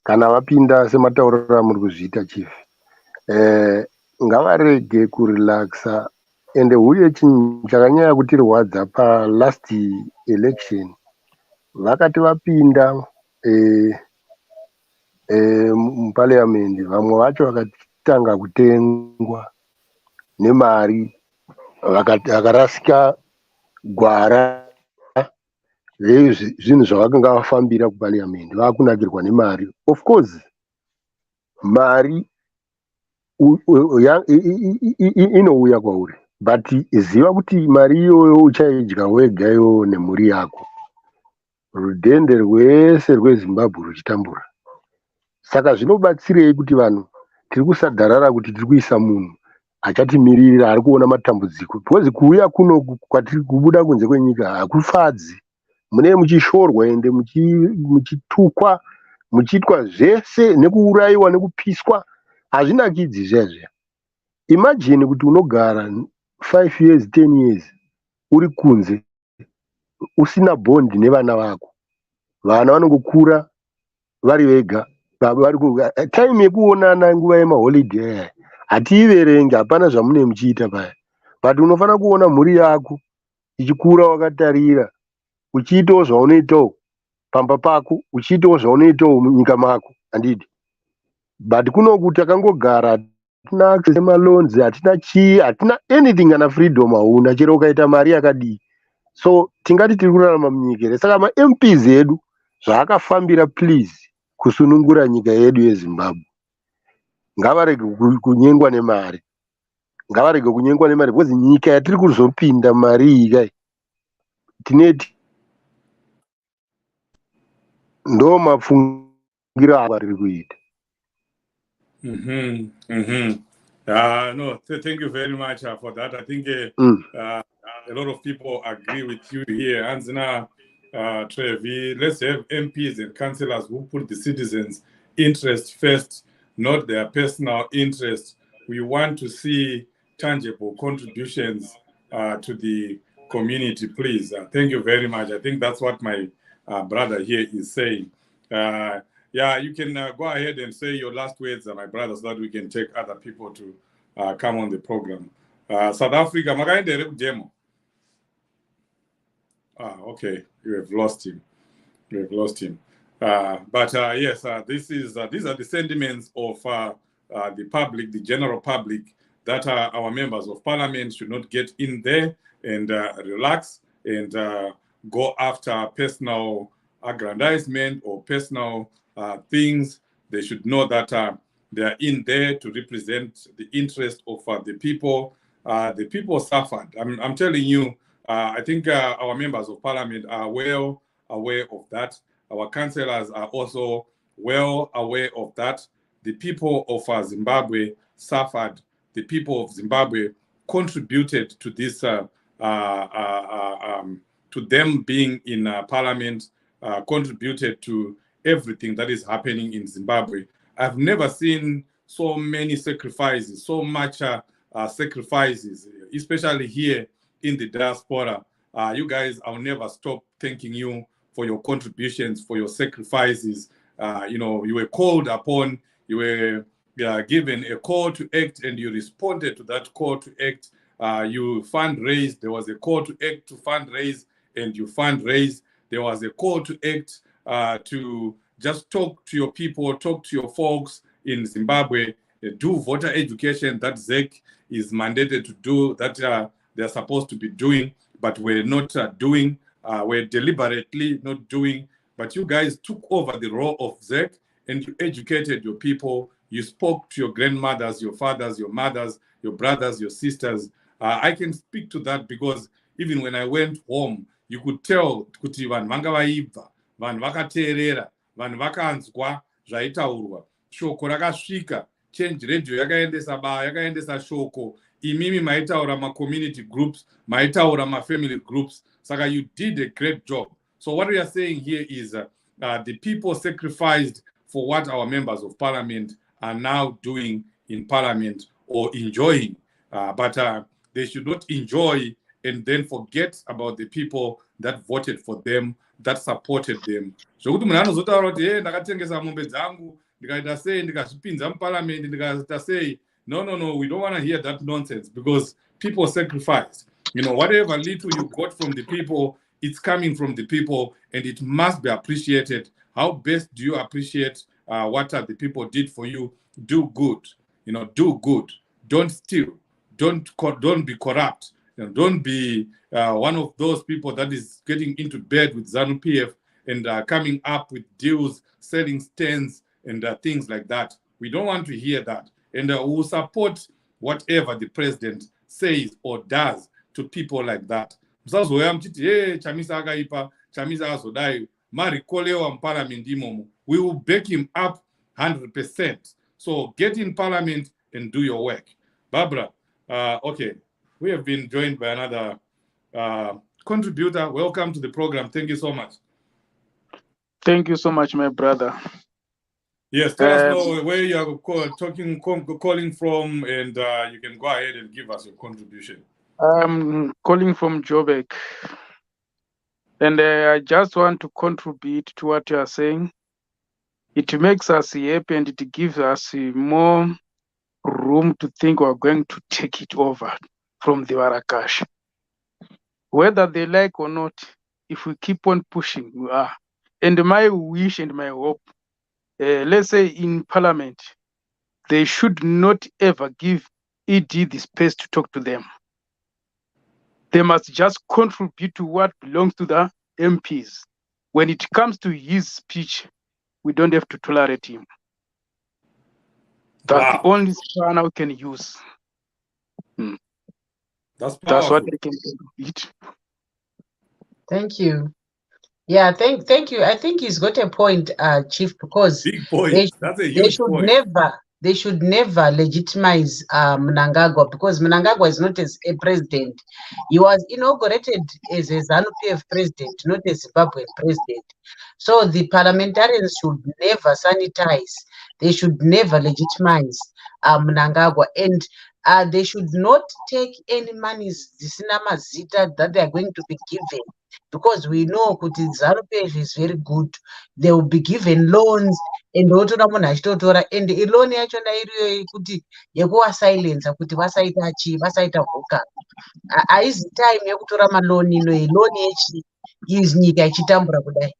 kana vapinda sematauriro amuri kuzviita chief, ngavarege kurelaxa ende uye chinhu chakanyanya kutirwadza palast election vakati vapinda muparliament vamwe vacho vakatanga kutengwa nemari vakarasika gwara zvinhu zvavakanga vafambira kuparliament vakunakirwa nemari. Of course mari inouya kwauri but ziva kuti mari iyoyo uchaidya wegayo nemhuri yako, rudhende rwese rweZimbabwe ruchitambura. Saka zvinobatsirei kuti vanhu tiri kusadharara kuti tiri kuisa munhu achatimirira ari kuona matambudziko, because kuuya kuno kwatiri kubuda kunze kwenyika hakufadzi. Mune muchishorwa ende muchitukwa muchiitwa zvese nekuurayiwa nekupiswa, hazvinakidzi zvezve. Imagine kuti unogara 5 years 10 years uri kunze usina bond nevana vako, vana vanongokura vari vega, time yekuonana nguva yemaholiday hatiiverengi, hapana zvamune muchiita paya, but unofanira kuona mhuri yako ichikura wakatarira, uchiitawo zvaunoitawo pamba pako, uchiitawo zvaunoitawo munyika mako, handidi. But kunoku takangogara hatina access maloans, hatina chii, hatina anything, kana freedom hauna, chero ukaita mari yakadii. So tingati tiri kurarama munyika here. Saka ma-MPs edu zvaakafambira please kusunungura nyika yedu yeZimbabwe, ngavarege kunyengwa nemari, ngavarege kunyengwa nemari, because nyika yatiri kuzopinda mari iyi kai tineti ndo mafungiro avari kuita. No, thank you very much for that. I think a lot of people agree with you here. Anzina Trevi, let's have MPs and councillors who put the citizens' interest first, not their personal interest. We want to see tangible contributions to the community, please. Thank you very much. I think that's what my brother here is saying. Yeah, you can go ahead and say your last words, my brother, so that we can take other people to come on the program. South Africa, demo. Okay, you have lost him. You have lost him. But yes, these are the sentiments of the public, the general public, that our members of parliament should not get in there and relax and go after personal aggrandizement or personal things. They should know that they are in there to represent the interest of the people. The people suffered. I'm telling you, I think our members of parliament are well aware of that. Our councillors are also well aware of that. The people of Zimbabwe suffered. The people of Zimbabwe contributed to this, to them being in parliament, contributed to everything that is happening in Zimbabwe. I've never seen so many sacrifices, so much sacrifices, especially here in the diaspora. You guys, I'll never stop thanking you for your contributions, for your sacrifices. You know, you were called upon, you were given a call to act, and you responded to that call to act. You fundraised. There was a call to act to fundraise, and you fundraised. There was a call to act to just talk to your people, talk to your folks in Zimbabwe, do voter education that ZEC is mandated to do, that they're supposed to be doing, but we're not doing. We're deliberately not doing. But you guys took over the role of ZEC, and you educated your people. You spoke to your grandmothers, your fathers, your mothers, your brothers, your sisters. I can speak to that because even when I went home, you could tell kuti vanhu vanga vaibva, vanhu vakateerera, vanhu vakanzwa zvaitaurwa, shoko rakasvika, change radio yakaendesa yakaendesa shoko, imimi maitaura ma-community groups, maitaura ma-family groups. Saka you did a great job. So what we are saying here is the people sacrificed for what our members of parliament are now doing in parliament or enjoying. But they should not enjoy and then forget about the people that voted for them, that supported them. So ndakatengesa mombe dzangu ndikaita sei ndikazvipinza muparliament ndikaita sei. No, we don't want to hear that nonsense because people sacrificed. You know, whatever little you got from the people, it's coming from the people, and it must be appreciated. How best do you appreciate what the people did for you? Do good. You know, do good. Don't steal. Don't be corrupt. You know, don't be one of those people that is getting into bed with ZANU-PF and coming up with deals, selling stands and things like that. We don't want to hear that. And we will support whatever the president says or does to people like that. Msazoya mchiti, hey, Chamisa akaipa, Chamisa azodai, marikolewa mparliament imomo. We will back him up 100%. So get in parliament and do your work. Barbara, okay, we have been joined by another contributor. Welcome to the program. Thank you so much. Thank you so much, my brother. Yes, tell us know where you are calling from, and you can go ahead and give us your contribution. I'm calling from Joburg, and I just want to contribute to what you are saying. It makes us happy, and it gives us more room to think we're going to take it over from the Warakash. Whether they like or not, if we keep on pushing, we are. And my wish and my hope, let's say in parliament, they should not ever give ED the space to talk to them. They must just contribute to what belongs to the MPs. When it comes to his speech, we don't have to tolerate him. That's the only channel we can use. That's what I can contribute. Thank you. Yeah, thank you. I think he's got a point, Chief, because big point. That's a huge point. They should never legitimize Mnangagwa, because Mnangagwa is not as a president. He was inaugurated as a ZANU-PF president, not a Zimbabwean president. So the parliamentarians should never sanitize. They should never legitimize Mnangagwa, and they should not take any monies that they are going to be given, because we know that ZANU-PF is very good. They will be given loans, and and loan yachona iriyo kuti yekuwa silence kuti vasaita hoka. Aizi time yekutora maloni loan yechi is nyika ichitambura kudai.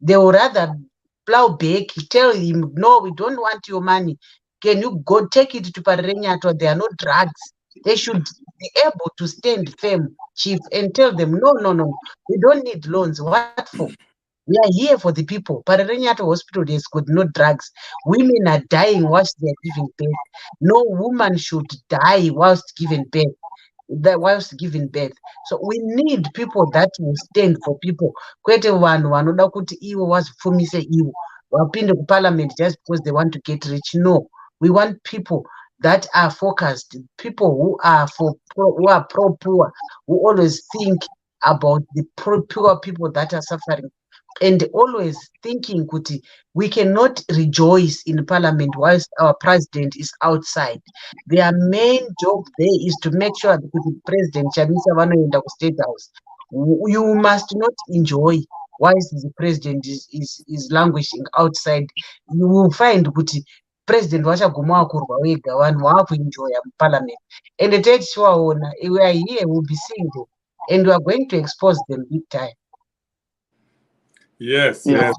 They will rather plow back, tell him, no, we don't want your money. Can you go take it to Padare? There are no drugs. They should be able to stand firm, Chief, and tell them, no, we don't need loans. What for? We are here for the people. Pararenyato Hospital, there's got no drugs. Women are dying whilst they are giving birth. No woman should die whilst giving birth. So we need people that will stand for people. Kwete vanhu vanoda kuti ivo vazipfumise ivo vapinde kuparliament just because they want to get rich. No, we want people that are focused, people who are pro-poor, who always think about the poor people that are suffering, and always thinking kuti we cannot rejoice in parliament whilst our president is outside. Their main job there is to make sure that the president Chamisa vanoenda ku State House. You must not enjoy whilst the president is languishing outside. You will find kuti president vachaguma vakurwa wega, vanhu vakuenjoya muparliament, and tetichivaona, we are here, we'll be seeing them, and we are going to expose them big time. Yes, yes.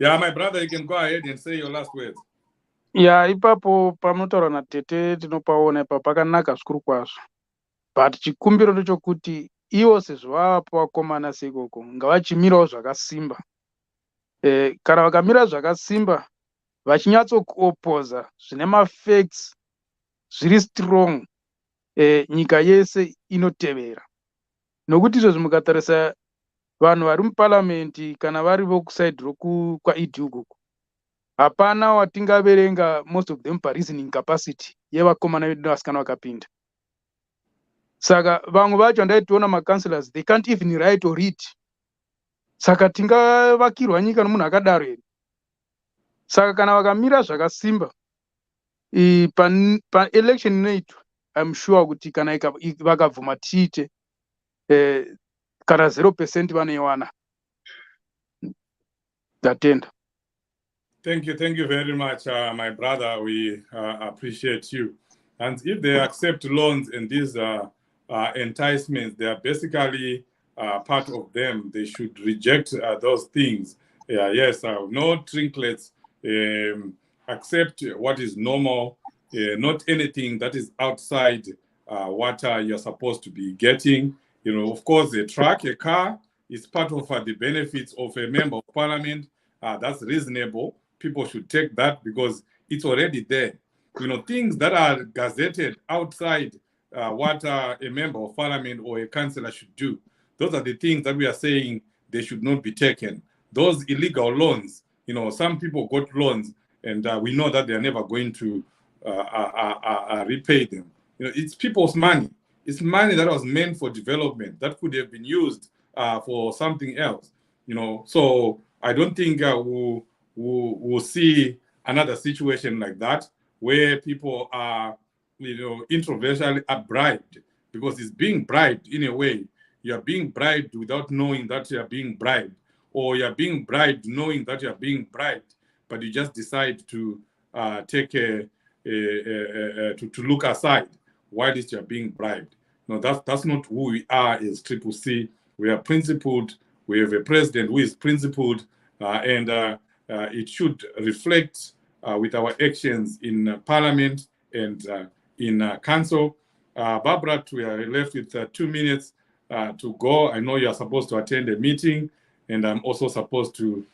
Yeah, my brother, you can go ahead and say your last words. Yeah, ipapo panotaura natete tinopaona ipapo pakanaka zvikuru kwazvo, but chikumbiro ndechokuti ivo sezvo vavapo vakomana seikoko ngavachimirawo zvakasimba. Kana vakamira zvakasimba vachinyatsokuopoza zvine mafacts zviri strong, nyika yese inotevera. Nokuti izvozvo mukatarisa vanhu vari muparliament kana vari vokusaidi kwaidi ukoko, hapana watingaverenga most of them pareasoning capacity yevakomana vedu nevasikana vakapinda. Saka vamwe vacho ndaitiona macouncillors, they can't even write or read. Saka tingavakirwa nyika nomunhu akadaro here? Saka kana vakamira zvakasimba pa-election inoitwa, I'm sure kuti kana vakabvuma tiite kana 0% vanoiwana. Ndatenda. Thank you very much, my brother. We appreciate you. And if they accept loans and these enticements, they are basically part of them. They should reject those things. Yes, no trinkets. Accept what is normal, not anything that is outside what you're supposed to be getting. You know, of course, a truck, a car is part of the benefits of a member of parliament. That's reasonable. People should take that because it's already there. You know, things that are gazetted outside what a member of parliament or a councillor should do, those are the things that we are saying they should not be taken. Those illegal loans, you know, some people got loans and we know that they are never going to repay them. You know, it's people's money. It's money that was meant for development that could have been used for something else. You know, so I don't think we'll see another situation like that where people are, you know, introversially are bribed, because it's being bribed in a way. You are being bribed without knowing that you are being bribed, or you are being bribed knowing that you are being bribed, but you just decide to to look aside while you are being bribed. No, that's not who we are as CCC. We are principled. We have a president who is principled, and it should reflect with our actions in Parliament and in Council. Barbara, we are left with 2 minutes to go. I know you are supposed to attend a meeting, and I'm also supposed to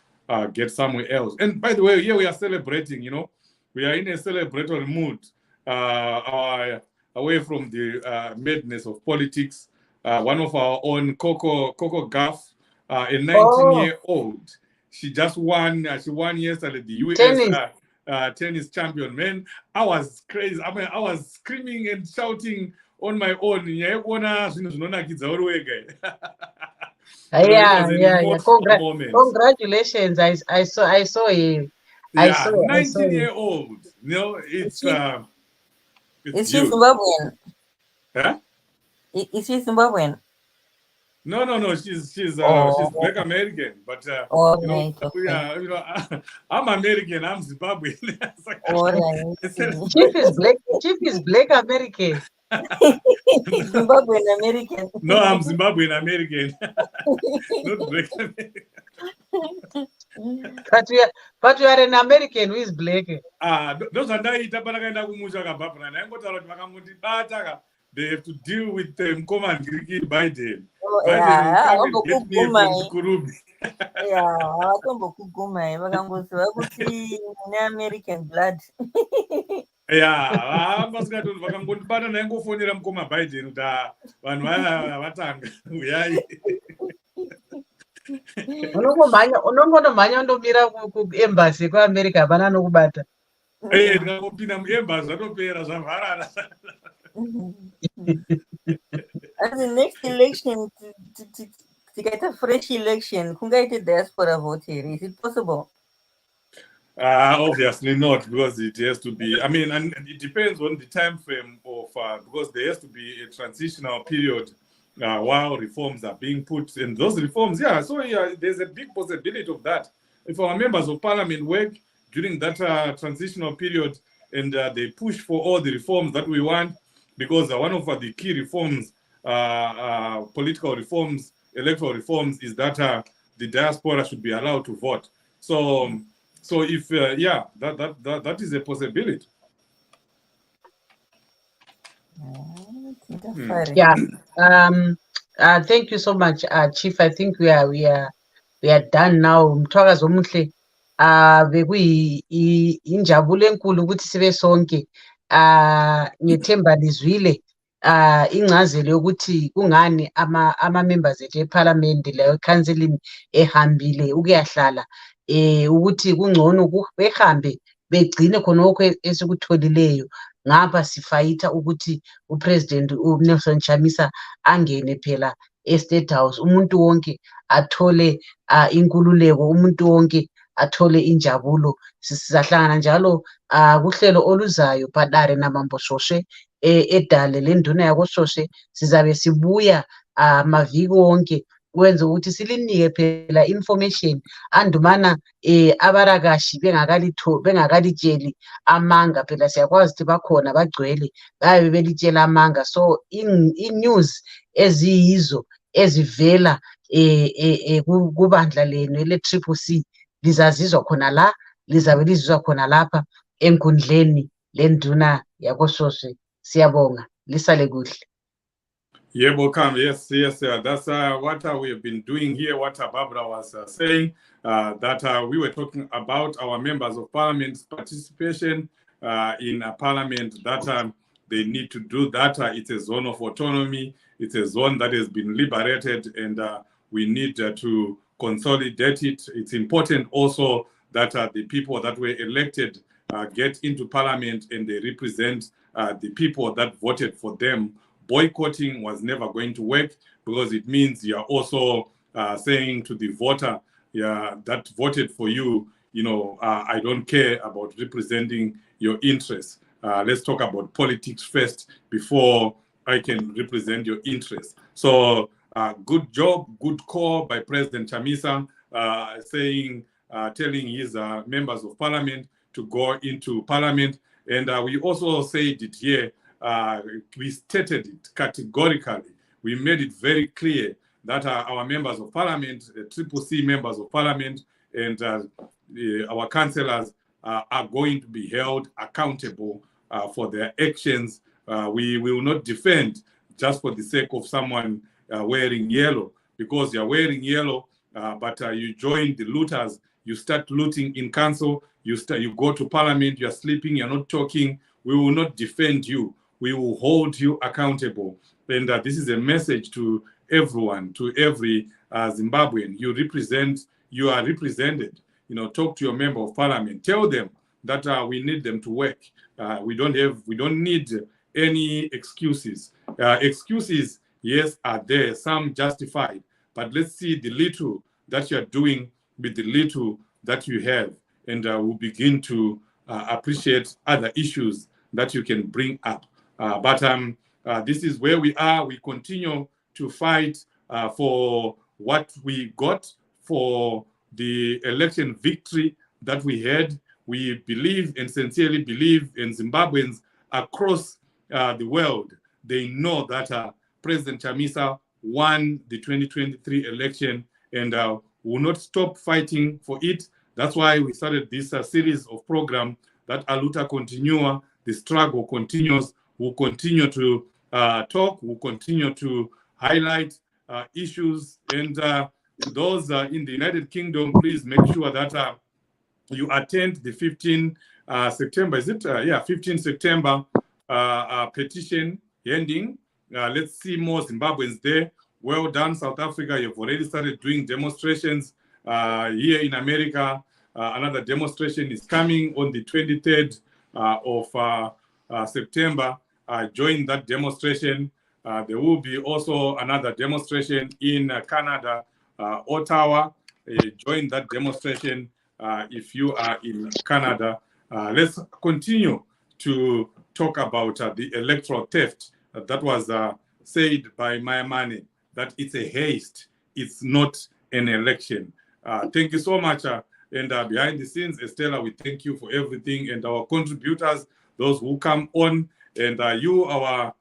get somewhere else. And by the way, here we are celebrating, you know. We are in a celebratory mood, away from the madness of politics. One of our own, Coco Gaff, a 19-year-old, she just won. She won yesterday the US tennis champion. Man, I was crazy. I mean, I was screaming and shouting on my own. Yeah. Congratulations! I saw him. Yeah, 19-year-old. No, it's is she Zimbabwean? Huh? Is she Zimbabwean? No. She's Black American, but you know, I'm American. I'm Zimbabwean. Chief is Black American. Zimbabwean American. No, I'm Zimbabwean American. Not Black American. But you are an American who is black. Those are ndaita panakaenda kumusha kabhabhura ndaingotaura kuti vakamundibata they have to deal with Mkoma Ngiriki Biden. Oh, Biden will yeah, come and get me from Kurubi. yeah, vakambokugumai vakangoziva kuti mune American blood. Yeah, vakangondibata ndaingofonera Mkoma Biden kuti vanhu vaya vatanga uyai. unongonomhanya undomira kuembassy kuamerica hapana nokubata. Ndikangopinda muembassy zvatopera zvavharana. And the next election, to get a fresh election, kungaite diaspora vote here. Is it possible? Obviously not, because it has to be, I mean, and it depends on the time frame of, because there has to be a transitional period while reforms are being put in. Those reforms, so there's a big possibility of that. If our members of parliament work during that transitional period and they push for all the reforms that we want, because one of the key reforms, political reforms, electoral reforms, is that the diaspora should be allowed to vote. So if that is a possibility. Yeah. Thank you so much, Chief. I think we are done now. Mthwakazi omuhle, injabulo enkulu ukuthi sibe sonke ngethemba lizwile incazelo yokuthi kungani ama-members ethu eParliament leyo counseling ehambile ukuyahlala ukuthi kungcono behambe begcine khonokho esikutholileyo. Ngapha sifayitha ukuthi uPresident uNelson Chamisa angene phela eState House, umuntu wonke athole inkululeko, umuntu wonke athole injabulo. Sizahlangana njalo kuhlelo oluzayo Padare naMamboshoshe edale lenduna yakoShoshe. Sizabe sibuya maviki wonke kwenza ukuthi silinike phela information andumana abarakashi bengakalitsheli amanga. Phela siyakwazi ukuthi bakhona bagcwele bayabe belitshela amanga. So i-news eziyizo ezivela kubandla lenu ele-CCC lizazizwa khona la, lizabe lizizwa khona lapha enkundleni lenduna yakoShoshe. Siyabonga, lisale kuhle. Welcome. Yes. That's what we have been doing here. What Barbara was saying, that we were talking about our members of parliament's participation in parliament, that they need to do that. It's a zone of autonomy. It's a zone that has been liberated, and we need to consolidate it. It's important also that the people that were elected get into parliament and they represent the people that voted for them. Boycotting was never going to work, because it means you're also saying to the voter that voted for you, I don't care about representing your interests. Let's talk about politics first before I can represent your interests. So good job, good call by President Chamisa, telling his members of parliament to go into parliament. And we also said it here. We stated it categorically. We made it very clear that our members of parliament, CCC members of parliament, and our councillors are going to be held accountable for their actions. We will not defend just for the sake of someone wearing yellow, because you're wearing yellow, but you join the looters. You start looting in council. You go to parliament. You're sleeping. You're not talking. We will not defend you. We will hold you accountable. And this is a message to everyone, to every Zimbabwean. You are represented. Talk to your member of parliament. Tell them that we need them to work. We don't need any excuses. Excuses, yes, are there, some justified, but let's see the little that you are doing with the little that you have, and we'll begin to appreciate other issues that you can bring up. But this is where we are. We continue to fight for what we got, for the election victory that we had. We believe and sincerely believe, in Zimbabweans across the world, they know that President Chamisa won the 2023 election, and will not stop fighting for it. That's why we started this series of program that Aluta Continua. The struggle continues. We'll continue to talk. We'll continue to highlight issues. And to those in the United Kingdom, please make sure that you attend the 15 September, is it? 15 September petition ending. Let's see more Zimbabweans there. Well done, South Africa. You've already started doing demonstrations here in America. Another demonstration is coming on the 23rd of September. Join that demonstration. There will be also another demonstration in Canada, Ottawa. Join that demonstration if you are in Canada. Let's continue to talk about the electoral theft that was said by Mayamani, that it's a haste, it's not an election. Thank you so much. And behind the scenes, Estella, we thank you for everything, and our contributors, those who come on, and you, our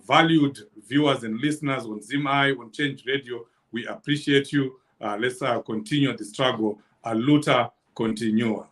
valued viewers and listeners on ZimEye, on Change Radio, we appreciate you. Let's continue the struggle. A luta continua.